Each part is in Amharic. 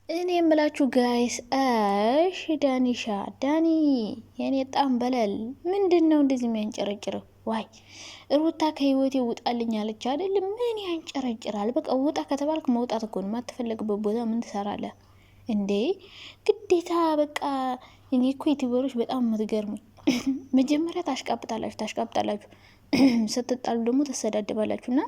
እኔ የምላችሁ ጋይስ እሺ ዳኒ የኔ ጣም በለል ምንድነው እንደዚህ የሚያንጨረጭረው? ዋይ ሩታ ከህይወቴ ውጣልኝ አለች አይደል? ምን ያንጨረጭራል? በቃ ውጣ ከተባልክ መውጣት እኮ ነው። የማትፈለግበት ቦታ ምን ትሰራለህ እንዴ? ግዴታ በቃ እኔ እኮ ዩቲዩበሮች በጣም የምትገርሙኝ መጀመሪያ ታሽቃብጣላችሁ ስትጣሉ ደግሞ ተሰዳድባላችሁና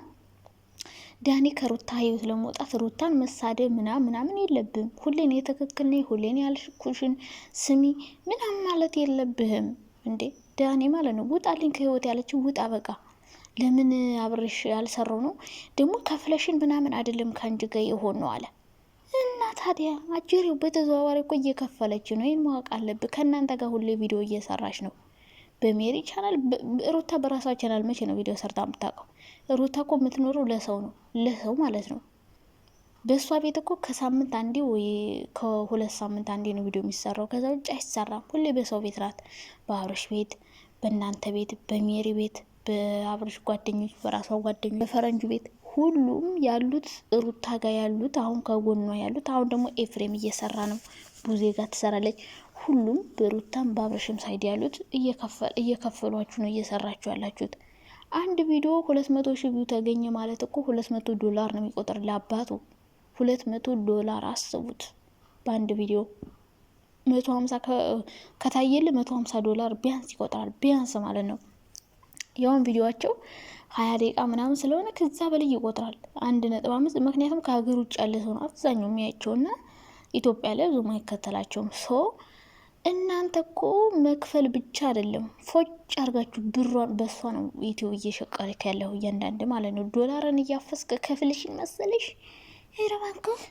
ዳኒ ከሩታ ህይወት ለመውጣት ሩታን መሳደብ ምናምን የለብህም። ሁሌን የተከክል ነኝ ሁሌን ያልኩሽን ስሚ ምናምን ማለት የለብህም እንዴ ዳኒ ማለት ነው። ውጣልኝ ከህይወት ያለችው ውጣ በቃ። ለምን አብርሽ ያልሰራው ነው ደግሞ ከፍለሽን ምናምን አይደለም ከአንድ ጋር የሆን ነው አለ እና ታዲያ አጀሬው በተዘዋዋሪ እኮ እየከፈለች ነው። ይህን ማወቅ አለብህ። ከእናንተ ጋር ሁሌ ቪዲዮ እየሰራች ነው በሜሪ ቻናል። ሩታ በራሷ ቻናል መቼ ነው ቪዲዮ ሰርታ የምታውቀው? ሩታ እኮ የምትኖረው ለሰው ነው፣ ለሰው ማለት ነው። በእሷ ቤት እኮ ከሳምንት አንዴ ወይ ከሁለት ሳምንት አንዴ ነው ቪዲዮ የሚሰራው። ከዛ ውጭ አይሰራም። ሁሌ በሰው ቤት ናት። በአብርሽ ቤት፣ በእናንተ ቤት፣ በሜሪ ቤት፣ በአብርሽ ጓደኞች፣ በራሷ ጓደኞች፣ በፈረንጁ ቤት ሁሉም ያሉት ሩታ ጋር ያሉት አሁን ከጎኗ ያሉት አሁን ደግሞ ኤፍሬም እየሰራ ነው። ቡዜ ጋር ትሰራለች። ሁሉም በሩታም በአብርሽም ሳይድ ያሉት እየከፈሏችሁ ነው እየሰራችሁ ያላችሁት። አንድ ቪዲዮ 200 ሺህ ቪው ተገኘ ማለት እኮ $200 ነው የሚቆጥር ለአባቱ። $200 አስቡት። በአንድ ቪዲዮ 150 ከታየል $150 ቢያንስ ይቆጥራል። ቢያንስ ማለት ነው። ያውን ቪዲዮአቸው 20 ደቂቃ ምናምን ስለሆነ ከዛ በላይ ይቆጥራል። 1.5 ምክንያቱም ከሀገር ውጭ ያለ ሰው ነው አብዛኛው የሚያያቸውና ኢትዮጵያ ላይ ብዙም አይከተላቸውም። እናንተ እኮ መክፈል ብቻ አይደለም ፎጭ አርጋችሁ ብሯን በሷ ነው ዩቲዩብ እየሸቀልክ ያለው እያንዳንድ ማለት ነው። ዶላርን እያፈስከ ከፍልሽን መሰለሽ ይረባንከፍ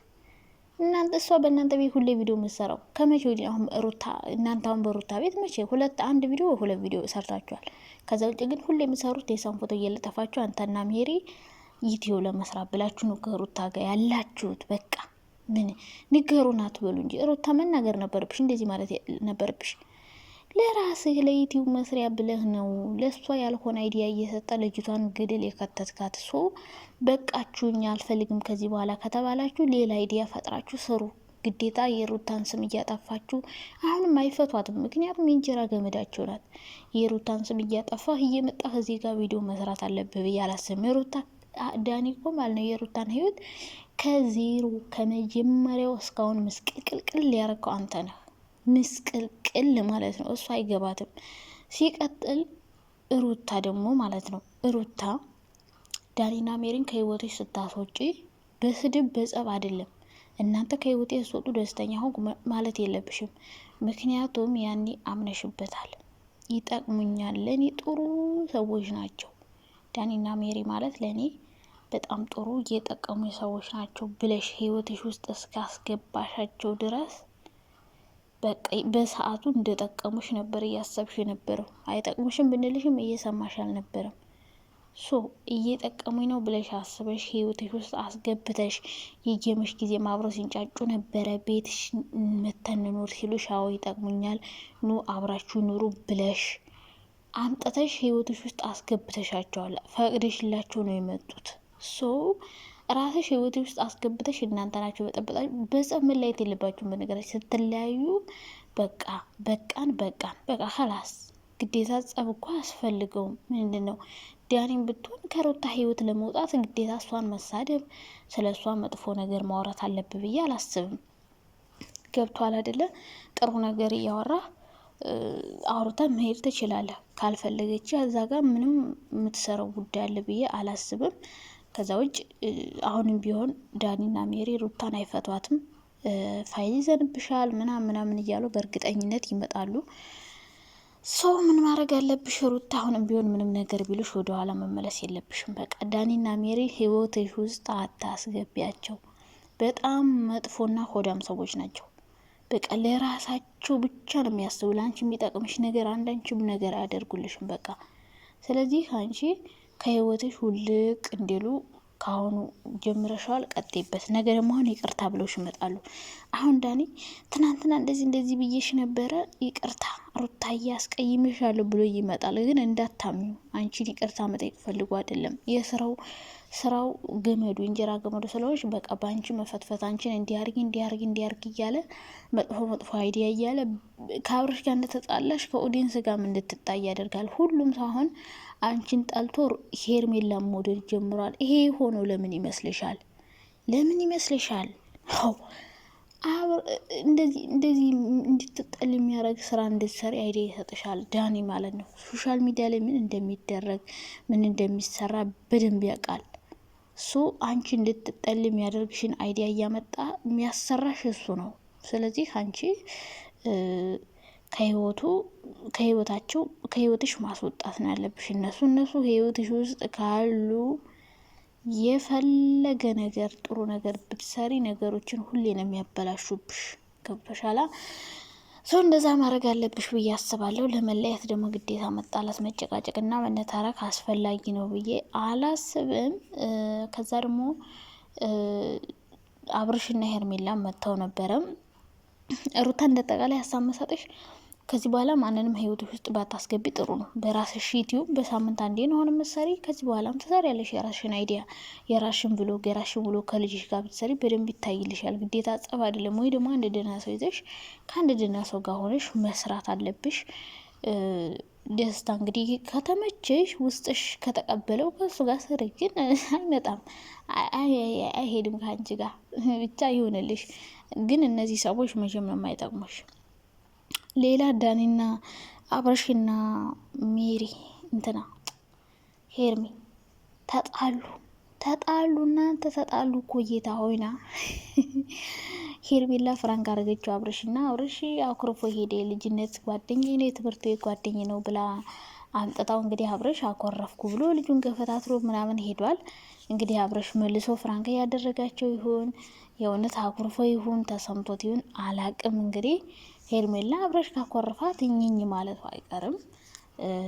እናንተ እሷ በእናንተ ቤት ሁሌ ቪዲዮ መሰራው ከመቼ ወዲህ? አሁን ሩታ እናንተ አሁን በሩታ ቤት መቼ አንድ ቪዲዮ ወይ ሁለት ቪዲዮ ሰርታችኋል። ከዛ ውጭ ግን ሁሌ የምሰሩት የሳን ፎቶ እየለጠፋችሁ አንተና ሜሪ ዩቲዩብ ለመስራት ብላችሁ ነው ከሩታ ጋር ያላችሁት። በቃ ምን ንገሩን አትበሉ እንጂ ሩታ መናገር ነበርብሽ። እንደዚህ ማለት ነበርብሽ። ለራስህ ለዩቲዩብ መስሪያ ብለህ ነው ለሷ ያልሆነ አይዲያ እየሰጠ ልጅቷን ገደል የከተትካት። በቃችሁኝ አልፈልግም ከዚህ በኋላ ከተባላችሁ ሌላ አይዲያ ፈጥራችሁ ስሩ። ግዴታ የሩታን ስም እያጠፋችሁ አሁንም አይፈቷትም። ምክንያቱም የእንጀራ ገመዳቸው ናት። የሩታን ስም እያጠፋህ እየመጣህ እዚህ ጋር ቪዲዮ መስራት አለብህ ብዬ አላስብም። የሩታ ዳኒ እኮ ማለት ነው የሩታን ህይወት ከዜሮ ከመጀመሪያው እስካሁን ምስቅልቅል ያረከው አንተ ነህ። ምስቅልቅል ማለት ነው። እሱ አይገባትም። ሲቀጥል ሩታ ደግሞ ማለት ነው ሩታ ዳኒና ሜሪን ከህይወትሽ ስታስወጪ በስድብ በጸብ አይደለም። እናንተ ከህይወቴ ስወጡ ደስተኛ ሆንኩ ማለት የለብሽም። ምክንያቱም ያኔ አምነሽበታል። ይጠቅሙኛል፣ ለኔ ጥሩ ሰዎች ናቸው ዳኒና ሜሪ ማለት ለኔ በጣም ጥሩ እየጠቀሙ ሰዎች ናቸው ብለሽ ህይወትሽ ውስጥ እስካስገባሻቸው ድረስ በቃ በሰዓቱ እንደጠቀሙሽ ነበር እያሰብሽ ነበረው። አይጠቅሙሽም ብንልሽም እየሰማሽ አልነበረም። እየጠቀሙኝ ነው ብለሽ አስበሽ ህይወትሽ ውስጥ አስገብተሽ የጀመሽ ጊዜ ማብረው ሲንጫጩ ነበረ። ቤትሽ መተን ኑር ሲሉሽ አዎ ይጠቅሙኛል ኑ አብራችሁ ኑሩ ብለሽ አምጥተሽ ህይወትሽ ውስጥ አስገብተሻቸዋል። ፈቅደሽላቸው ነው የመጡት። ራስሽ ህይወት ውስጥ አስገብተሽ እናንተ ናቸው በጠበጣችሁ። በጸብ መለያየት የለባችሁም። በነገራችን ስትለያዩ በቃን ኸላስ ግዴታ ጸብ እኮ አያስፈልገውም። ምንድነው ዳኒም ብትሆን ከሩታ ህይወት ለመውጣት ግዴታ እሷን መሳደብ ስለ እሷ መጥፎ ነገር ማውራት አለብህ ብዬ አላስብም። ገብቷል አይደለ? ጥሩ ነገር እያወራ አውርታ መሄድ ትችላለህ። ካልፈለገች እዛ ጋር ምንም የምትሰራው ጉዳይ አለ ብዬ አላስብም። ከዛ ውጭ አሁንም ቢሆን ዳኒና ሜሪ ሩታን አይፈቷትም። ፋይል ይዘንብሻል ምናምን እያሉ በእርግጠኝነት ይመጣሉ። ምን ማድረግ አለብሽ ሩታ? አሁንም ቢሆን ምንም ነገር ቢሉሽ ወደኋላ መመለስ የለብሽም። በቃ ዳኒና ሜሪ ህይወትሽ ውስጥ አታስገቢያቸው። በጣም መጥፎና ሆዳም ሰዎች ናቸው። በቃ ለራሳቸው ብቻ ነው የሚያስቡ። ለአንቺ የሚጠቅምሽ ነገር አንዳንቺም ነገር አያደርጉልሽም። በቃ ስለዚህ አንቺ ከህይወትሽ ውልቅ እንዲሉ ካሁኑ ጀምረሻል። ቀጥይበት። ነገር ደግሞ አሁን ይቅርታ ብለውሽ ይመጣሉ። አሁን ዳኒ ትናንትና እንደዚህ ብዬሽ ነበረ ይቅርታ ሩታዬ አስቀይሜሻለሁ ብሎ ይመጣል። ግን እንዳታምኙ። አንቺን ይቅርታ መጠየቅ ፈልጎ አይደለም። የስራው ስራው ገመዱ እንጀራ ገመዱ ስለሆንሽ በቃ ባንቺ መፈትፈት አንቺን እንዲያርግ እያለ መጥፎ አይዲያ እያለ ከአብርሽ ጋር እንደተጣላሽ ከኦዲየንስ ጋር እንድትጣይ ያደርጋል። ሁሉም ሰው አሁን አንቺን ጠልቶ ሄርሜላ መውደድ ጀምሯል። ይሄ ሆኖ ለምን ይመስልሻል? እንደዚህ እንድትጠል የሚያደርግ ስራ እንድትሰሪ አይዲያ ይሰጥሻል ዳኒ ማለት ነው። ሶሻል ሚዲያ ላይ ምን እንደሚደረግ ምን እንደሚሰራ በደንብ ያውቃል። አንቺ እንድትጠል የሚያደርግሽን አይዲያ እያመጣ የሚያሰራሽ እሱ ነው። ስለዚህ አንቺ ከህይወትሽ ማስወጣት ነው ያለብሽ። እነሱ ህይወትሽ ውስጥ ካሉ የፈለገ ነገር ጥሩ ነገር ብትሰሪ ነገሮችን ሁሌ ነው የሚያበላሹብሽ። ገብቶሻላ? ሰው እንደዛ ማድረግ አለብሽ ብዬ አስባለሁ። ለመለያየት ደግሞ ግዴታ መጣላት መጨቃጨቅና መነታረክ አስፈላጊ ነው ብዬ አላስብም። ከዛ ደግሞ አብርሽና ሄርሜላ መጥተው ነበረም። ሩታ እንደጠቃላይ ሀሳብ መሰጥሽ ከዚህ በኋላ ማንንም ህይወትሽ ውስጥ ባታስገቢ ጥሩ ነው። በራስሽ ዩቲዩብ በሳምንት አንዴ ነው አሁን የምትሰሪ። ከዚህ በኋላም ትሰሪያለሽ የራስሽን አይዲያ፣ የራስሽን ብሎግ ከልጅሽ ጋር ብትሰሪ በደንብ ይታይልሻል። ግዴታ ጸብ አይደለም። ወይ ደግሞ አንድ ደህና ሰው ይዘሽ ከአንድ ደህና ሰው ጋር ሆነሽ መስራት አለብሽ። ደስታ እንግዲህ ከተመቸሽ ውስጥሽ ከተቀበለው ከሱ ጋር ስሪ። ግን አይመጣም፣ አይሄድም ከአንቺ ጋር ብቻ ይሆንልሽ። ግን እነዚህ ሰዎች መቼም ነው የማይጠቅሙሽ። ሌላ ዳኒና አብርሽና ሜሪ እንትና ሄርሚ ተጣሉ እናንተ ተጣሉ እኮ ጌታ ሆይና ሄርሜላ ፍራንክ አረገችው አብርሽና አብርሽ አኩርፎ ሄደ። የልጅነት ጓደኛ ነው የትምህርት ቤት ጓደኛ ነው ብላ አምጥታው እንግዲህ አብርሽ አኮረፍኩ ብሎ ልጁን ገፈታትሮ ምናምን ሄዷል። እንግዲህ አብርሽ መልሶ ፍራንክ ያደረጋቸው ይሁን የእውነት አኩርፎ ይሁን ተሰምቶት ይሁን አላቅም። እንግዲህ ሄርሜላ አብርሽ ካኮረፋት እኝኝ ማለቱ አይቀርም።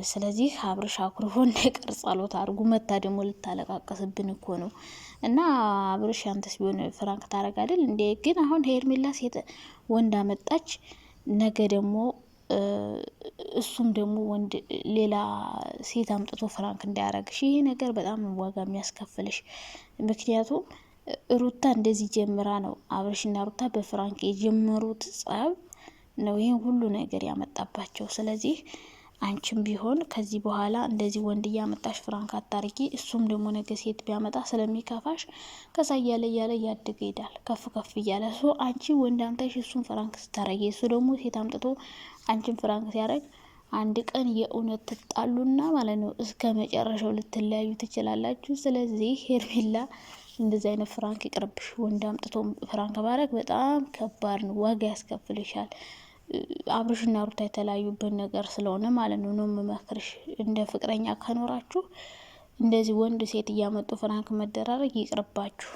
ስለዚህ አብርሽ አኩርፎ እንዳይቀር ጸሎት አድርጉ። መታ ደግሞ ልታለቃቀስብን እኮ ነው። እና አብርሽ አንተስ ቢሆን ፍራንክ ታረግ አይደል እንዴ? ግን አሁን ሄርሜላ ሴት ወንድ አመጣች፣ ነገ ደግሞ እሱም ደግሞ ወንድ ሌላ ሴት አምጥቶ ፍራንክ እንዳያረግሽ። ይሄ ነገር በጣም ዋጋ የሚያስከፍልሽ። ምክንያቱም ሩታ እንደዚህ ጀምራ ነው አብርሽና ሩታ በፍራንክ የጀመሩት ጸብ ነው ይሄን ሁሉ ነገር ያመጣባቸው። ስለዚህ አንቺም ቢሆን ከዚህ በኋላ እንደዚህ ወንድ እያመጣሽ ፍራንክ አታርጊ። እሱም ደግሞ ነገ ሴት ቢያመጣ ስለሚከፋሽ ከዛ እያለ እያደገ ይሄዳል፣ ከፍ እያለ አንቺ ወንድ አምጣሽ እሱን ፍራንክ ስታረጊ፣ እሱ ደግሞ ሴት አምጥቶ አንቺን ፍራንክ ሲያረግ አንድ ቀን የእውነት ትጣሉና ማለት ነው እስከ መጨረሻው ልትለያዩ ትችላላችሁ። ስለዚህ ሄርሜላ እንደዚህ አይነት ፍራንክ ይቅርብሽ። ወንድ አምጥቶ ፍራንክ ማድረግ በጣም ከባድ ነው፣ ዋጋ ያስከፍልሻል። አብርሽና ሩታ የተለያዩበት ነገር ስለሆነ ማለት ነው የምመክርሽ። እንደ ፍቅረኛ ከኖራችሁ እንደዚህ ወንድ ሴት እያመጡ ፍራንክ መደራረግ ይቅርባችሁ።